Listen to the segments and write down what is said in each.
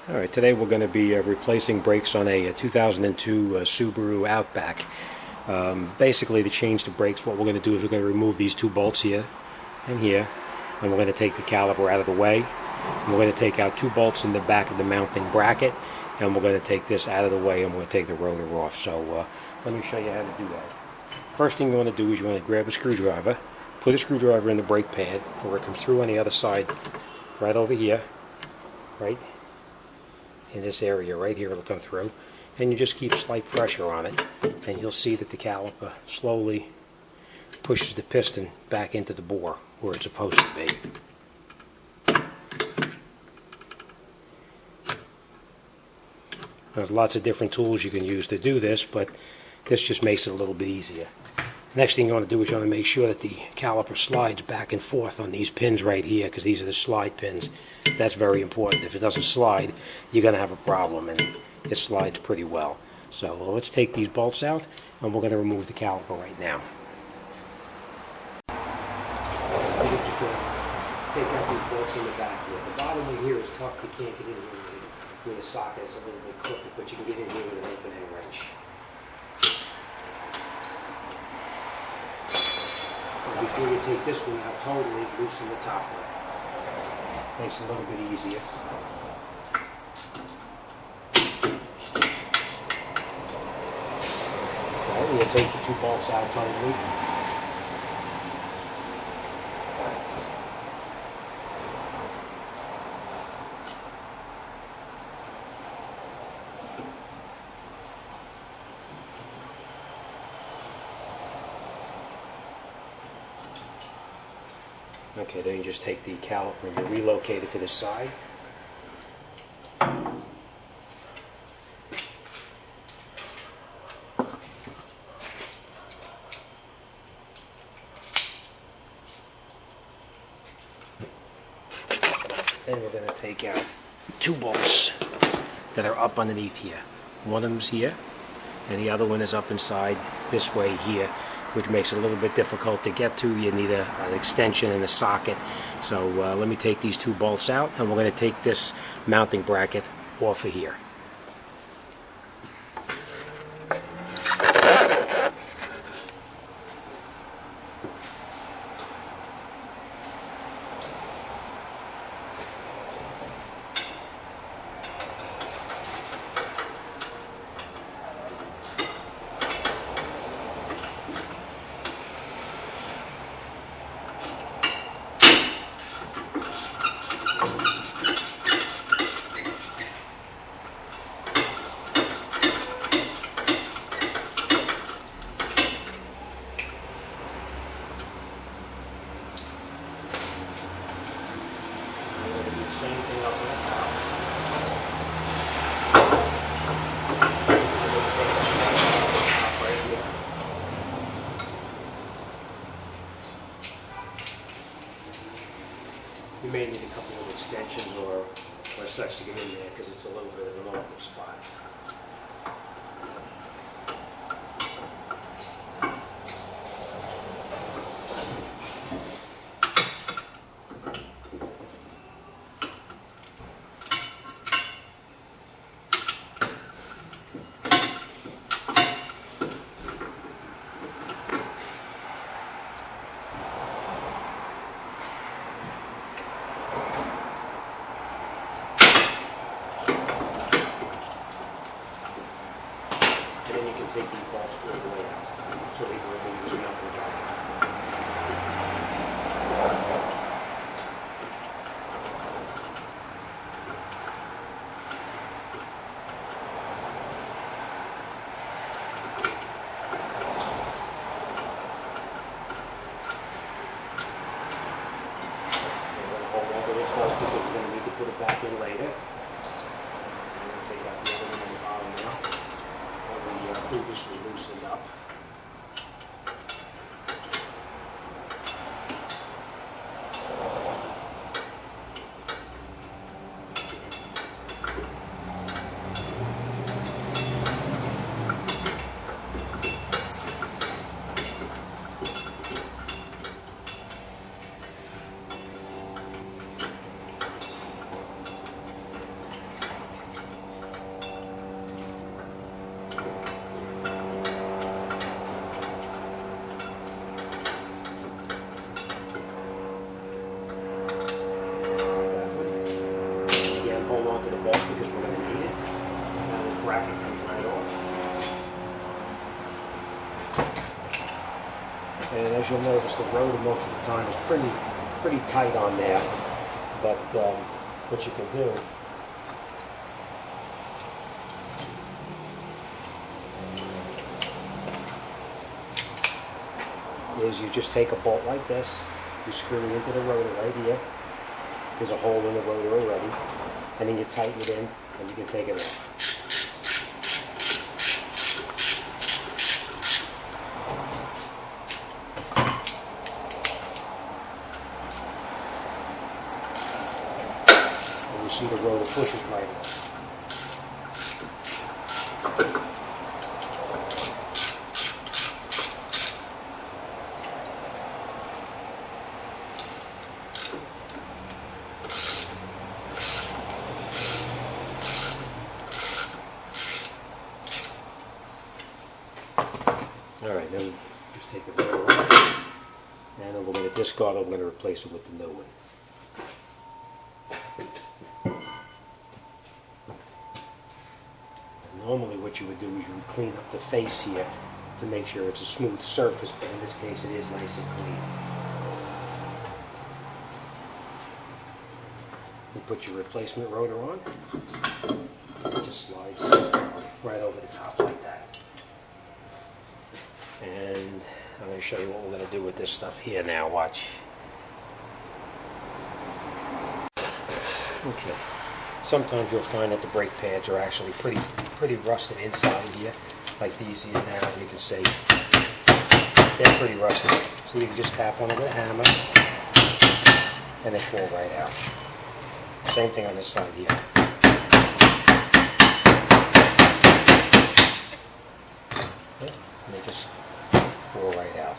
Alright, today we're going to be replacing brakes on a 2002 Subaru Outback. Basically, to change the brakes, what we're going to do is we're going to remove these two bolts here and here, and we're going to take the caliper out of the way. And we're going to take out two bolts in the back of the mounting bracket, and we're going to take this out of the way, and we're going to take the rotor off. So let me show you how to do that. First thing you want to do is you want to grab a screwdriver, put a screwdriver in the brake pad, where it comes through on the other side, right over here, right in this area right here. It'll come through, and you just keep slight pressure on it, and you'll see that the caliper slowly pushes the piston back into the bore where it's supposed to be. There's lots of different tools you can use to do this, but this just makes it a little bit easier. Next thing you want to do is you want to make sure that the caliper slides back and forth on these pins right here, because these are the slide pins. That's very important. If it doesn't slide, you're going to have a problem, and it slides pretty well. So let's take these bolts out, and we're going to remove the caliper right now. I'm just going to take out these bolts in the back here. The bottom one here is tough. You can't get in here with a socket. It's a little bit crooked, but you can get in here with an opening wrench. Before you take this one out totally, loosen the top one. Makes it a little bit easier. Alright, we'll take the two bolts out totally. Okay, then you just take the caliper and you relocate it to the side. Then we're going to take out two bolts that are up underneath here. One of them's here, and the other one is up inside this way here, which makes it a little bit difficult to get to. You need an extension and a socket. So let me take these two bolts out, and we're going to take this mounting bracket off of here. Same thing up on the top. Right here. You may need a couple of extensions or such to get in there, because it's a little bit of an awkward spot. And then you can take these bolts all the way out, so we can remove this mounting bracket. We're going to hold on to this bolt because we're going to need to put it back in later. I'm going to take out the other one on the bottom now. Previously loosened up. with a bolt because we're going to need it. Now this bracket comes right off. And as you'll notice, the rotor most of the time is pretty tight on there. But what you can do is you just take a bolt like this, you screw it into the rotor right here. There's a hole in the rotor already, and then you tighten it in, and you can take it off. And you see the rotor pushes right off. Alright, then just take the rotor off, and then we're going to discard it, we're going to replace it with the new one. And normally what you would do is you would clean up the face here to make sure it's a smooth surface, but in this case it is nice and clean. You put your replacement rotor on, it just slides right over the top like that. And I'm going to show you what we're going to do with this stuff here now. Watch. Okay. Sometimes you'll find that the brake pads are actually pretty rusted inside here, like these here now. You can see they're pretty rusted. So you can just tap on it with a hammer, and they fall right out. Same thing on this side here. Okay. And they just fall right out.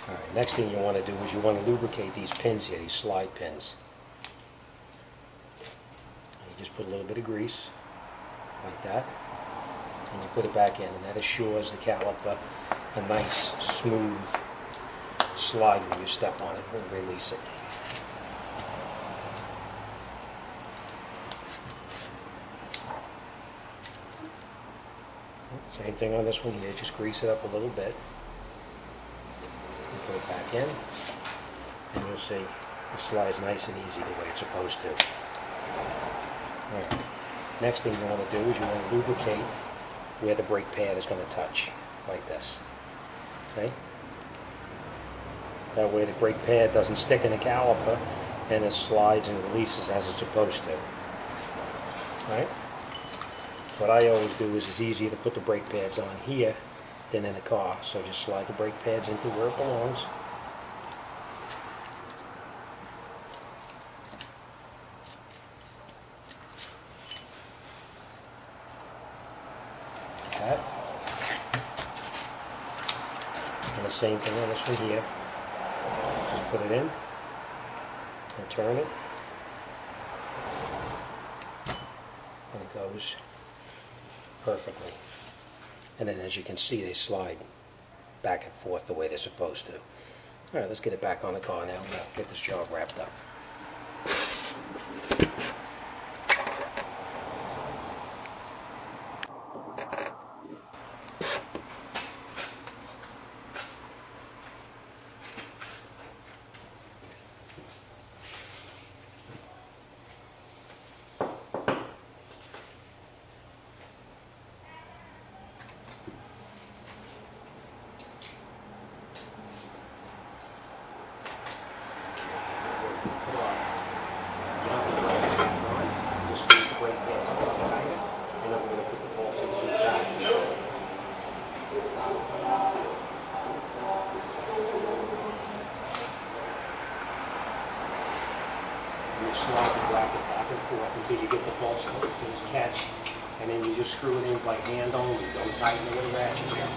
Alright, next thing you want to do is you want to lubricate these pins here, these slide pins. And you just put a little bit of grease, like that, and you put it back in, and that assures the caliper a nice, smooth slide when you step on it and release it. Same thing on this one here, just grease it up a little bit. Put it back in, and you'll see it slides nice and easy the way it's supposed to. Right. Next thing you want to do is you want to lubricate where the brake pad is going to touch, like this. Okay? That way the brake pad doesn't stick in the caliper and it slides and releases as it's supposed to. Right? What I always do is it's easier to put the brake pads on here than in the car, so just slide the brake pads into where it belongs. Like that. And the same thing on this one here. Just put it in and turn it, and it goes perfectly. And then as you can see, they slide back and forth the way they're supposed to. Alright, let's get it back on the car now and get this job wrapped up. Slide the bracket back and forth until you get the bolts to catch, and then you just screw it in by hand only. Don't tighten it with a ratchet here.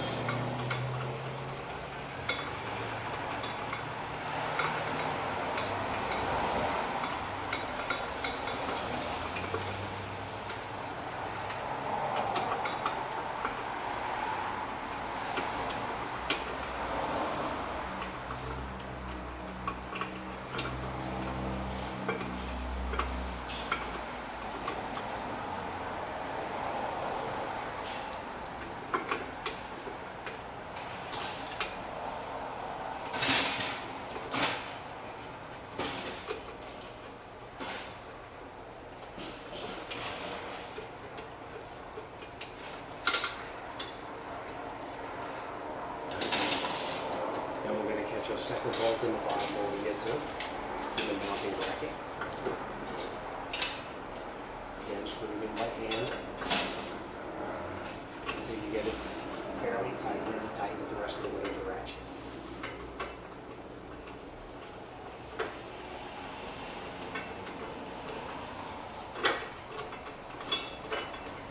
second bolt in the bottom over here too, in the mounting bracket. Again, screwing in by hand until you get it fairly tight, and then tighten it the rest of the way with the ratchet.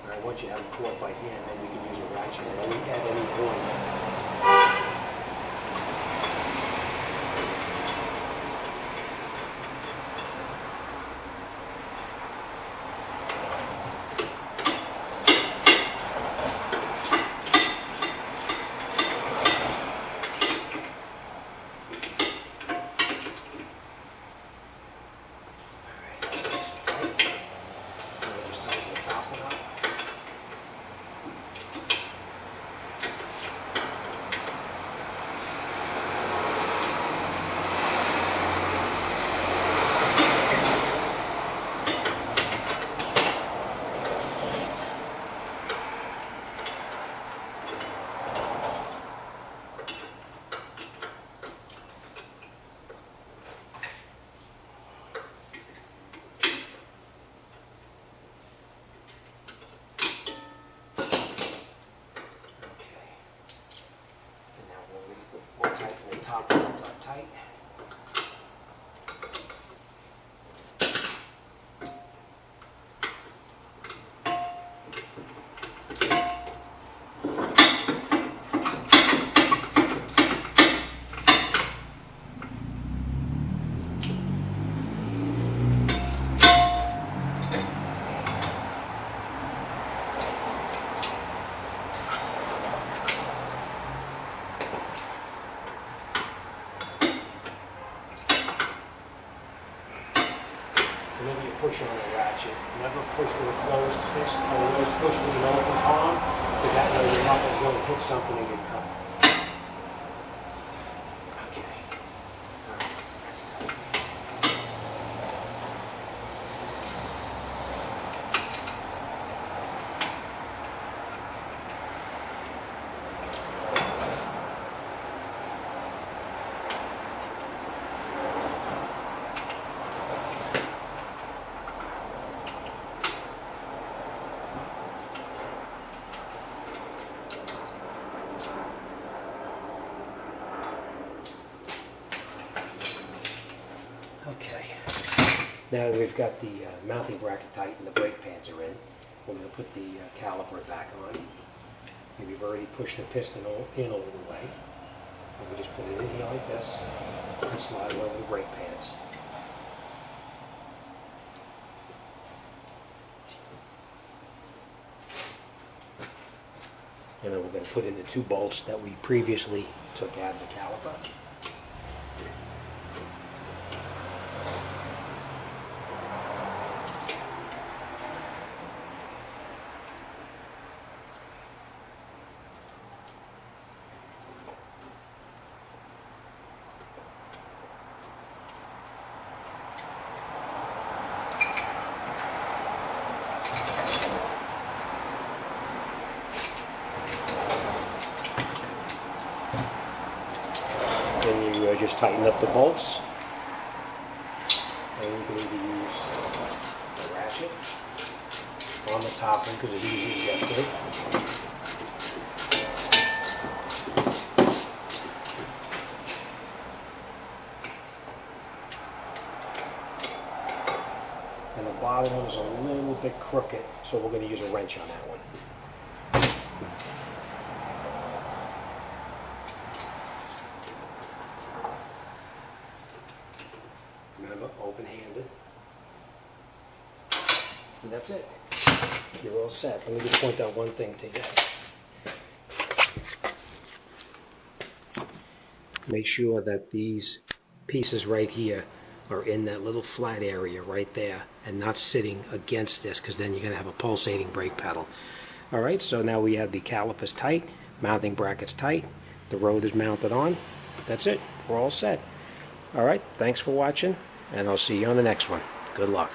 Alright, once you have it caught by hand, then you can use a ratchet at any point. Tighten the top bolt up tight. Whenever you push on a ratchet, never push with a closed fist, always push with an open palm, because that way your knuckles won't hit something and get cut. Okay. Alright, that's tight. Okay, now that we've got the mounting bracket tight and the brake pads are in, we're going to put the caliper back on. And we've already pushed the piston in all the way. And we just put it in here like this and slide it over the brake pads. And then we're going to put in the two bolts that we previously took out of the caliper. Then you just tighten up the bolts, and you can either use a ratchet on the top one because it's easy to get to. And the bottom one is a little bit crooked, so we're going to use a wrench on that one. Remember, open-handed. And that's it. You're all set. Let me just point out one thing to you. Make sure that these pieces right here are in that little flat area right there and not sitting against this, because then you're going to have a pulsating brake pedal. Alright, so now we have the calipers tight, mounting brackets tight, the rotors mounted on. That's it. We're all set. Alright, thanks for watching, and I'll see you on the next one. Good luck.